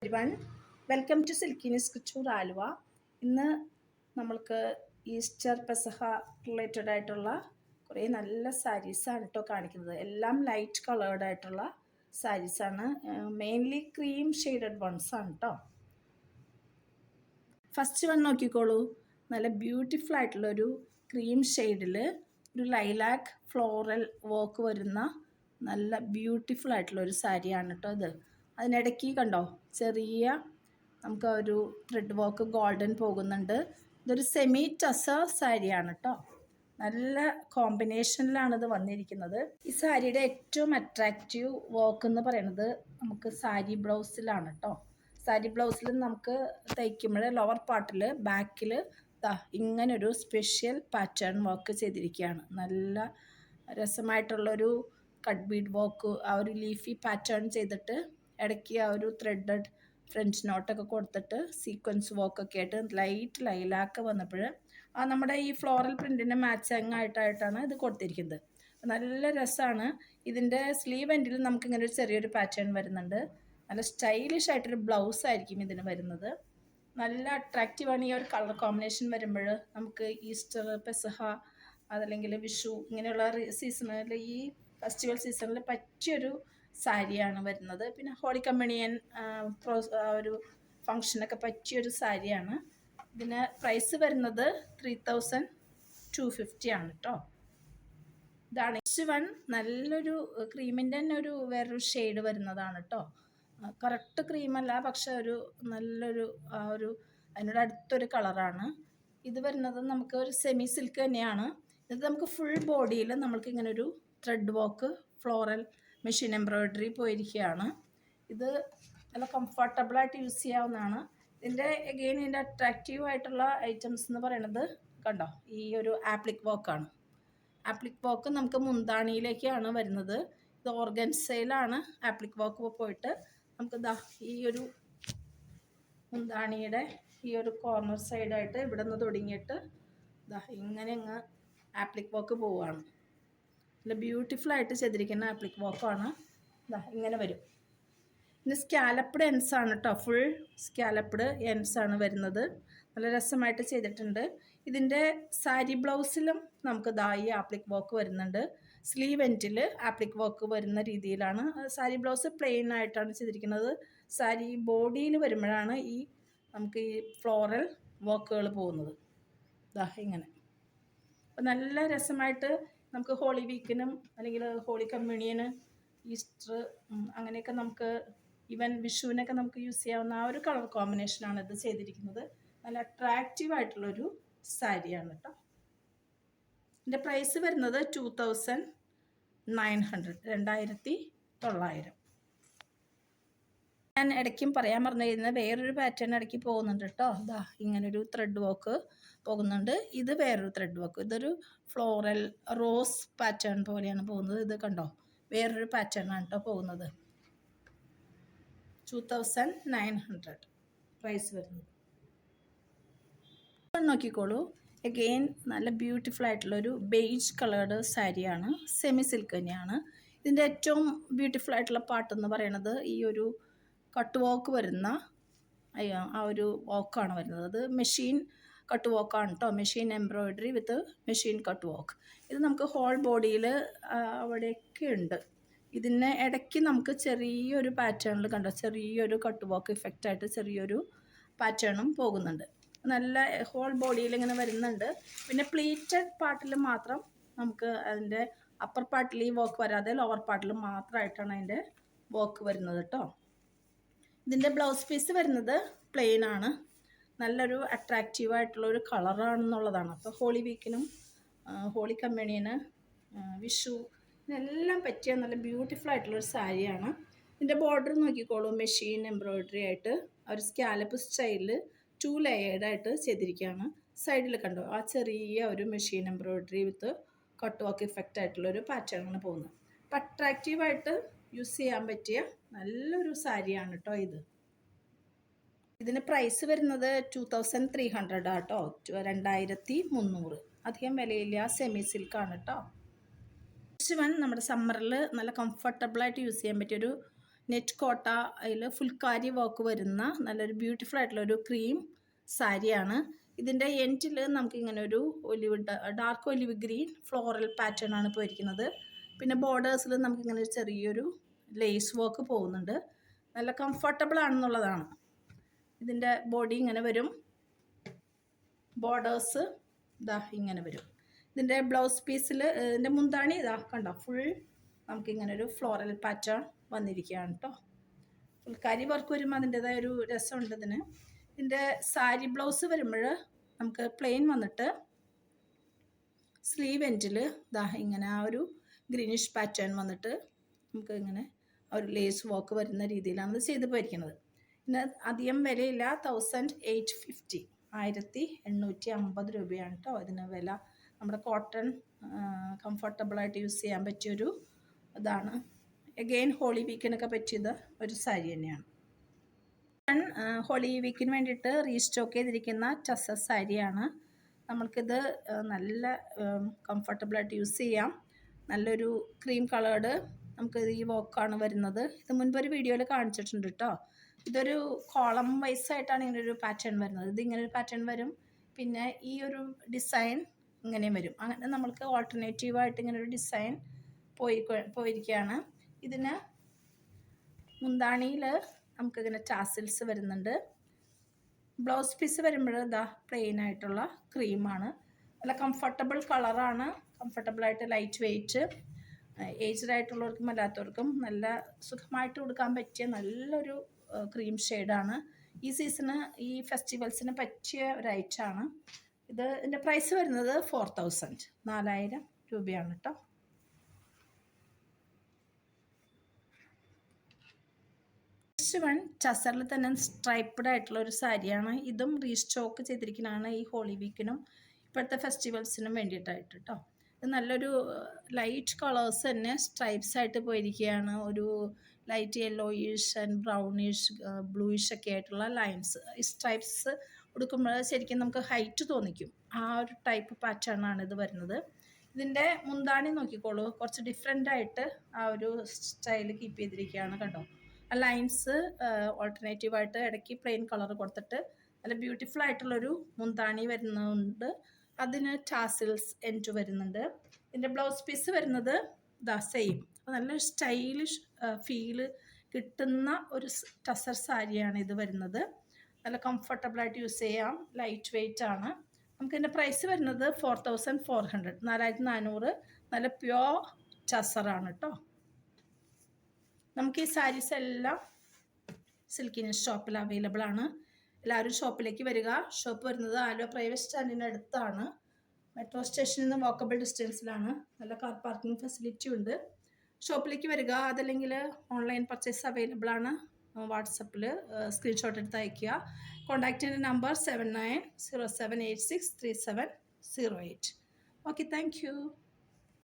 Everyone, welcome to Silkiness couture Aluva. ഇന്ന് നമ്മൾക്ക് Easter പെസഹ related ആയിട്ടുള്ള കുറേ നല്ല സാരീസാണ് കേട്ടോ കാണിക്കുന്നത്. എല്ലാം ലൈറ്റ് കളേർഡ് ആയിട്ടുള്ള സാരീസാണ്, മെയിൻലി ക്രീം ഷെയ്ഡഡ് വൺസ് ആണ് കേട്ടോ. ഫസ്റ്റ് വൺ നോക്കിക്കോളൂ. നല്ല ബ്യൂട്ടിഫുൾ ആയിട്ടുള്ളൊരു ക്രീം ഷെയ്ഡിൽ ഒരു ലൈലാക്ക് ഫ്ലോറൽ വർക്ക് വരുന്ന നല്ല ബ്യൂട്ടിഫുൾ ആയിട്ടുള്ളൊരു സാരിയാണ് കേട്ടോ ഇത്. അതിനിടയ്ക്ക് കണ്ടോ ചെറിയ നമുക്ക് ഒരു ത്രെഡ് വർക്ക് ഗോൾഡൻ പോകുന്നുണ്ട്. ഇതൊരു സെമി ടസർ സാരിയാണ് കേട്ടോ. നല്ല കോമ്പിനേഷനിലാണ് ഇത് വന്നിരിക്കുന്നത്. ഈ സാരിയുടെ ഏറ്റവും അട്രാക്റ്റീവ് വർക്ക് എന്ന് പറയുന്നത് നമുക്ക് സാരി ബ്ലൗസിലാണ് കേട്ടോ. സാരി ബ്ലൗസിൽ നമുക്ക് തയ്ക്കുമ്പോൾ ലോവർ പാർട്ടിൽ ബാക്കിൽ ഇങ്ങനൊരു സ്പെഷ്യൽ പാറ്റേൺ വർക്ക് ചെയ്തിരിക്കുകയാണ്. നല്ല രസമായിട്ടുള്ളൊരു കട്ട് ബീഡ് വർക്ക്, ആ ഒരു ലീഫി പാറ്റേൺ ചെയ്തിട്ട് ഇടയ്ക്ക് ആ ഒരു ത്രെഡഡ് ഫ്രഞ്ച് നോട്ടൊക്കെ കൊടുത്തിട്ട് സീക്വൻസ് വർക്കൊക്കെ ആയിട്ട് ലൈറ്റ് ലൈലാക്ക് വന്നപ്പോൾ ആ നമ്മുടെ ഈ ഫ്ലോറൽ പ്രിൻറ്റിൻ്റെ മാച്ചിങ് ആയിട്ടാണ് ഇത് കൊടുത്തിരിക്കുന്നത്. നല്ല രസമാണ്. ഇതിൻ്റെ സ്ലീവ് എൻഡിൽ നമുക്കിങ്ങനെ ഒരു ചെറിയൊരു പാറ്റേൺ വരുന്നുണ്ട്. നല്ല സ്റ്റൈലിഷ് ആയിട്ടൊരു ബ്ലൗസ് ആയിരിക്കും ഇതിന് വരുന്നത്. നല്ല അട്രാക്റ്റീവാണ് ഈ ഒരു കളർ കോമ്പിനേഷൻ വരുമ്പോൾ. നമുക്ക് ഈസ്റ്റർ, പെസഹ, അതല്ലെങ്കിൽ വിഷു ഇങ്ങനെയുള്ള സീസണിൽ, ഈ ഫെസ്റ്റിവൽ സീസണിൽ പറ്റിയൊരു സാരിയാണ് വരുന്നത്. പിന്നെ ഹോളി കമ്മ്യൂണിയൻ ഒരു ഫങ്ഷനൊക്കെ പറ്റിയൊരു സാരിയാണ്. ഇതിന് പ്രൈസ് വരുന്നത് 3250 ആണ് കേട്ടോ. ഇതാണ് നെക്സ്റ്റ് വൺ. നല്ലൊരു ക്രീമിൻ്റെ തന്നെ ഒരു വേറൊരു ഷെയ്ഡ് വരുന്നതാണ് കേട്ടോ. കറക്റ്റ് ക്രീമല്ല, പക്ഷെ ഒരു നല്ലൊരു അതിനോട് അടുത്തൊരു കളറാണ് ഇത് വരുന്നത്. നമുക്ക് ഒരു സെമി സിൽക്ക് തന്നെയാണ് ഇത്. നമുക്ക് ഫുൾ ബോഡിയിൽ നമ്മൾക്ക് ഇങ്ങനെ ഒരു thread work floral machine embroidery പോയിരിക്കുകയാണ്. ഇത് നല്ല കംഫർട്ടബിളായിട്ട് യൂസ് ചെയ്യാവുന്നതാണ്. ഇതിൻ്റെ അഗെയിൻ ഇതിൻ്റെ അട്രാക്റ്റീവ് ആയിട്ടുള്ള ഐറ്റംസ് എന്ന് പറയുന്നത് കണ്ടോ, ഈ ഒരു ആപ്ലിക് വർക്കാണ്. ആപ്ലിക് വർക്ക് നമുക്ക് മുന്താണിയിലേക്കാണ് വരുന്നത്. ഇത് ഓർഗൻസയിലാണ് ആപ്ലിക് വർക്ക് പോയിട്ട് നമുക്ക് ഈ ഒരു മുന്താണിയുടെ ഈ ഒരു കോർണർ സൈഡായിട്ട് ഇവിടെ നിന്ന് തുടങ്ങിയിട്ട് ഇങ്ങനെ അങ്ങ് ആപ്ലിക് വർക്ക് പോവുകയാണ്. നല്ല ബ്യൂട്ടിഫുൾ ആയിട്ട് ചെയ്തിരിക്കുന്ന ആപ്ലിക് വർക്കാണ്. ഇങ്ങനെ വരും. പിന്നെ സ്കാലപ്ഡ് എൻസ് ആണ് കേട്ടോ. ഫുൾ സ്കാലപ്ഡ് എൻസ് ആണ് വരുന്നത്. നല്ല രസമായിട്ട് ചെയ്തിട്ടുണ്ട്. ഇതിൻ്റെ സാരി ബ്ലൗസിലും നമുക്ക് ഈ ആപ്ലിക് വർക്ക് വരുന്നുണ്ട്. സ്ലീവ് എൻഡിൽ ആപ്ലിക് വർക്ക് വരുന്ന രീതിയിലാണ്. സാരി ബ്ലൗസ് പ്ലെയിൻ ആയിട്ടാണ് ചെയ്തിരിക്കുന്നത്. സാരി ബോഡിയിൽ വരുമ്പോഴാണ് നമുക്ക് ഈ ഫ്ലോറൽ വർക്കുകൾ പോകുന്നത്. ഇങ്ങനെ അപ്പം നല്ല രസമായിട്ട് നമുക്ക് ഹോളി വീക്കിനും അല്ലെങ്കിൽ ഹോളി കമ്മ്യൂണിയന്, ഈസ്റ്റർ അങ്ങനെയൊക്കെ നമുക്ക് ഈവൻ വിഷുവിനൊക്കെ നമുക്ക് യൂസ് ചെയ്യാവുന്ന ആ ഒരു കളർ കോമ്പിനേഷനാണ് ഇത് ചെയ്തിരിക്കുന്നത്. നല്ല അട്രാക്റ്റീവ് ആയിട്ടുള്ളൊരു സാരിയാണ് കേട്ടോ. ഇതിൻ്റെ പ്രൈസ് വരുന്നത് 2900, 2900. ഞാൻ ഇടയ്ക്കും പറയാൻ പറഞ്ഞു കഴിഞ്ഞാൽ വേറൊരു പാറ്റേൺ ഇടയ്ക്ക് പോകുന്നുണ്ട് കേട്ടോ. ഇങ്ങനൊരു ത്രെഡ് വർക്ക് പോകുന്നുണ്ട്. ഇത് വേറൊരു ത്രെഡ് വർക്ക്. ഇതൊരു ഫ്ലോറൽ റോസ് പാറ്റേൺ പോലെയാണ് പോകുന്നത്. ഇത് കണ്ടോ, വേറൊരു പാറ്റേൺ ആണ് കേട്ടോ പോകുന്നത്. 2900 പ്രൈസ് വരുന്നത്. നോക്കിക്കോളൂ. അഗെയിൻ നല്ല ബ്യൂട്ടിഫുൾ ആയിട്ടുള്ളൊരു ബേജ് കളേർഡ് സാരിയാണ്. സെമി സിൽക്ക് തന്നെയാണ്. ഇതിൻ്റെ ഏറ്റവും ബ്യൂട്ടിഫുൾ ആയിട്ടുള്ള പാട്ടെന്ന് പറയുന്നത് ഈ ഒരു കട്ട് വർക്ക് വരുന്ന ആ ഒരു വോക്കാണ് വരുന്നത്. അത് മെഷീൻ കട്ട് വോക്കാണ് കേട്ടോ. മെഷീൻ എംബ്രോയ്ഡറി വിത്ത് മെഷീൻ കട്ട് വർക്ക്. ഇത് നമുക്ക് ഹോൾ ബോഡിയിൽ അവിടെയൊക്കെ ഉണ്ട്. ഇതിന് ഇടയ്ക്ക് നമുക്ക് ചെറിയൊരു പാറ്റേണിൽ കണ്ടോ, ചെറിയൊരു കട്ട് വർക്ക് ഇഫക്റ്റായിട്ട് ചെറിയൊരു പാറ്റേണും പോകുന്നുണ്ട്. നല്ല ഹോൾ ബോഡിയിൽ ഇങ്ങനെ വരുന്നുണ്ട്. പിന്നെ പ്ലീറ്റഡ് പാർട്ടിൽ മാത്രം നമുക്ക് അതിൻ്റെ അപ്പർ പാർട്ടിൽ ഈ വർക്ക് വരാതെ ലോവർ പാർട്ടിൽ മാത്രമായിട്ടാണ് അതിൻ്റെ വർക്ക് വരുന്നത് കേട്ടോ. ഇതിൻ്റെ ബ്ലൗസ് പീസ് വരുന്നത് പ്ലെയിൻ ആണ്. നല്ലൊരു അട്രാക്റ്റീവ് ആയിട്ടുള്ളൊരു കളറാണെന്നുള്ളതാണ്. അപ്പോൾ ഹോളി വീക്കിനും ഹോളി കമ്മ്യൂണിയന്, വിഷു ഇതിനെല്ലാം പറ്റിയ നല്ല ബ്യൂട്ടിഫുൾ ആയിട്ടുള്ളൊരു സാരിയാണ്. ഇതിൻ്റെ ബോർഡർ നോക്കിക്കോളൂ. മെഷീൻ എംബ്രോയ്ഡറി ആയിട്ട് ഒരു സ്കാലപ്പ് സ്റ്റൈലിൽ 2 ലെയേർഡായിട്ട് ചെയ്തിരിക്കുകയാണ്. സൈഡിൽ കണ്ടോ ആ ചെറിയ ഒരു മെഷീൻ എംബ്രോയ്ഡറി വിത്ത് കട്ട് വർക്ക് ഇഫക്റ്റ് ആയിട്ടുള്ളൊരു പാറ്റേണാണ് പോകുന്നത്. അപ്പം അട്രാക്റ്റീവായിട്ട് യൂസ് ചെയ്യാൻ പറ്റിയ നല്ലൊരു സാരിയാണ് കേട്ടോ ഇത്. ഇതിന് പ്രൈസ് വരുന്നത് 2300 കേട്ടോ. 2300. അധികം വിലയില്ല. സെമി സിൽക്കാണ് കേട്ടോ. നെക്സ്റ്റ് വൺ നമ്മുടെ സമ്മറിൽ നല്ല കംഫർട്ടബിളായിട്ട് യൂസ് ചെയ്യാൻ പറ്റിയൊരു നെറ്റ് കോട്ട അതിൽ ഫുൾക്കാരി വർക്ക് വരുന്ന നല്ലൊരു ബ്യൂട്ടിഫുൾ ആയിട്ടുള്ളൊരു ക്രീം സാരിയാണ്. ഇതിൻ്റെ എൻഡിൽ നമുക്കിങ്ങനെ ഒരു dark olive green floral pattern ആണ് പോയിരിക്കുന്നത്. പിന്നെ ബോർഡേഴ്സിൽ നമുക്കിങ്ങനെ ഒരു ചെറിയൊരു ലേസ് വർക്ക് പോകുന്നുണ്ട്. നല്ല കംഫർട്ടബിൾ ആണെന്നുള്ളതാണ്. ഇതിൻ്റെ ബോഡി ഇങ്ങനെ വരും, ബോർഡേഴ്സ് ഇതാ ഇങ്ങനെ വരും. ഇതിൻ്റെ ബ്ലൗസ് പീസിൽ ഇതിൻ്റെ മുന്താണി ഇതാ കണ്ടോ, ഫുൾ നമുക്കിങ്ങനെ ഒരു ഫ്ലോറൽ പാറ്റേൺ വന്നിരിക്കുകയാണ് കേട്ടോ. ഫുൾക്കാരി വർക്ക് വരുമ്പോൾ അതിൻ്റെതായ ഒരു രസമുണ്ട് ഇതിന്. ഇതിൻ്റെ സാരി ബ്ലൗസ് വരുമ്പോൾ നമുക്ക് പ്ലെയിൻ വന്നിട്ട് സ്ലീവ് എൻഡിൽ ഇതാ ഇങ്ങനെ ആ ഒരു ഗ്രീനിഷ് പാറ്റേൺ വന്നിട്ട് നമുക്ക് ഇങ്ങനെ ആ ഒരു ലേസ് വർക്ക് വരുന്ന രീതിയിലാണ് ഇത് ചെയ്ത് പോയിരിക്കുന്നത്. പിന്നെ അധികം വിലയില്ല, 1850 1850 രൂപയാണ് കേട്ടോ ഇതിന് വില. നമ്മുടെ കോട്ടൺ കംഫർട്ടബിളായിട്ട് യൂസ് ചെയ്യാൻ പറ്റിയൊരു ഇതാണ്. അഗെയിൻ ഹോളി വീക്കിനൊക്കെ പറ്റിയത് ഒരു സാരി തന്നെയാണ്. ഹോളി വീക്കിന് വേണ്ടിയിട്ട് റീസ്റ്റോക്ക് ചെയ്തിരിക്കുന്ന ടസർ സാരിയാണ്. നമ്മൾക്കിത് നല്ല കംഫർട്ടബിളായിട്ട് യൂസ് ചെയ്യാം. നല്ലൊരു ക്രീം കളേർഡ് നമുക്ക് ഈ വർക്കാണ് വരുന്നത്. ഇത് മുൻപൊരു വീഡിയോയിൽ കാണിച്ചിട്ടുണ്ട് കേട്ടോ. ഇതൊരു കോളം വൈസായിട്ടാണ് ഇങ്ങനൊരു പാറ്റേൺ വരുന്നത്. ഇതിങ്ങനൊരു പാറ്റേൺ വരും, പിന്നെ ഈ ഒരു ഡിസൈൻ ഇങ്ങനെയും വരും. അങ്ങനെ നമ്മൾക്ക് ഓൾട്ടർനേറ്റീവായിട്ട് ഇങ്ങനൊരു ഡിസൈൻ പോയിരിക്കുകയാണ്. ഇതിന് മുന്താണിയിൽ നമുക്കിങ്ങനെ ടാസിൽസ് വരുന്നുണ്ട്. ബ്ലൗസ് പീസ് വരുമ്പോൾ ഇതാ പ്ലെയിൻ ആയിട്ടുള്ള ക്രീമാണ്. നല്ല കംഫർട്ടബിൾ കളറാണ്, കംഫർട്ടബിളായിട്ട് ലൈറ്റ് വെയ്റ്റ്. ഏജ്ഡ് ആയിട്ടുള്ളവർക്കും അല്ലാത്തവർക്കും നല്ല സുഖമായിട്ട് കൊടുക്കാൻ പറ്റിയ നല്ലൊരു ക്രീം ഷെയ്ഡാണ്. ഈ സീസണ് ഈ ഫെസ്റ്റിവൽസിന് പറ്റിയ ഒരു ഐറ്റമാണ് ഇത്. ഇതിൻ്റെ പ്രൈസ് വരുന്നത് 4000 രൂപയാണ് കേട്ടോ. നെക്സ്റ്റ് വൺ ടസറിൽ തന്നെ സ്ട്രൈപ്ഡ് ആയിട്ടുള്ള ഒരു സാരിയാണ്. ഇതും റീസ്റ്റോക്ക് ചെയ്തിരിക്കുന്നതാണ് ഈ ഹോളി വീക്കിനും ഇപ്പോഴത്തെ ഫെസ്റ്റിവൽസിനും വേണ്ടിയിട്ടായിട്ട് കേട്ടോ. ഇത് നല്ലൊരു ലൈറ്റ് കളേഴ്സ് തന്നെ സ്ട്രൈപ്സ് ആയിട്ട് പോയിരിക്കുകയാണ്. ഒരു light yellowish and brownish bluish ഒക്കെ ആയിട്ടുള്ള ലൈൻസ്. ഈ സ്ട്രൈപ്സ് കൊടുക്കുമ്പോൾ ശരിക്കും നമുക്ക് ഹൈറ്റ് തോന്നിക്കും. ആ ഒരു ടൈപ്പ് പാറ്റേൺ ആണ് ഇത് വരുന്നത്. ഇതിൻ്റെ മുന്താണി നോക്കിക്കോളൂ, കുറച്ച് ഡിഫറെൻ്റ് ആയിട്ട് ആ ഒരു സ്റ്റൈൽ കീപ്പ് ചെയ്തിരിക്കുകയാണ് കണ്ടോ. ആ ലൈൻസ് ഓൾട്ടർനേറ്റീവായിട്ട് ഇടയ്ക്ക് പ്ലെയിൻ കളർ കൊടുത്തിട്ട് നല്ല ബ്യൂട്ടിഫുൾ ആയിട്ടുള്ളൊരു മുന്താണി വരുന്നുണ്ട്. അതിന് ടാസിൽസ് എൻഡ് വരുന്നുണ്ട്. ഇതിൻ്റെ ബ്ലൗസ് പീസ് വരുന്നത് ദാ സെയിം. നല്ലൊരു സ്റ്റൈലിഷ് ഫീല് കിട്ടുന്ന ഒരു ടസർ സാരിയാണ് ഇത് വരുന്നത്. നല്ല കംഫർട്ടബിളായിട്ട് യൂസ് ചെയ്യാം, ലൈറ്റ് വെയ്റ്റ് ആണ്. നമുക്കിതിൻ്റെ പ്രൈസ് വരുന്നത് 4400 4400. നല്ല പ്യോർ ടസറാണ് കേട്ടോ. നമുക്ക് ഈ സാരീസ് എല്ലാം സിൽക്കിന് ഷോപ്പിൽ അവൈലബിൾ ആണ്. എല്ലാവരും ഷോപ്പിലേക്ക് വരിക. ഷോപ്പ് വരുന്നത് ആലുവ പ്രൈവറ്റ് സ്റ്റാൻഡിൻ്റെ അടുത്താണ്. മെട്രോ സ്റ്റേഷനിൽ നിന്ന് വാക്കബിൾ ഡിസ്റ്റൻസിലാണ്. നല്ല കാർ പാർക്കിംഗ് ഫെസിലിറ്റി ഉണ്ട്. ഷോപ്പിലേക്ക് വരിക. അതല്ലെങ്കിൽ ഓൺലൈൻ പർച്ചേസ് അവൈലബിൾ ആണ്. വാട്സപ്പിൽ സ്ക്രീൻഷോട്ട് എടുത്ത് അയയ്ക്കുക. കോൺടാക്റ്റിൻ്റെ നമ്പർ 7907863708. Okay, thank you.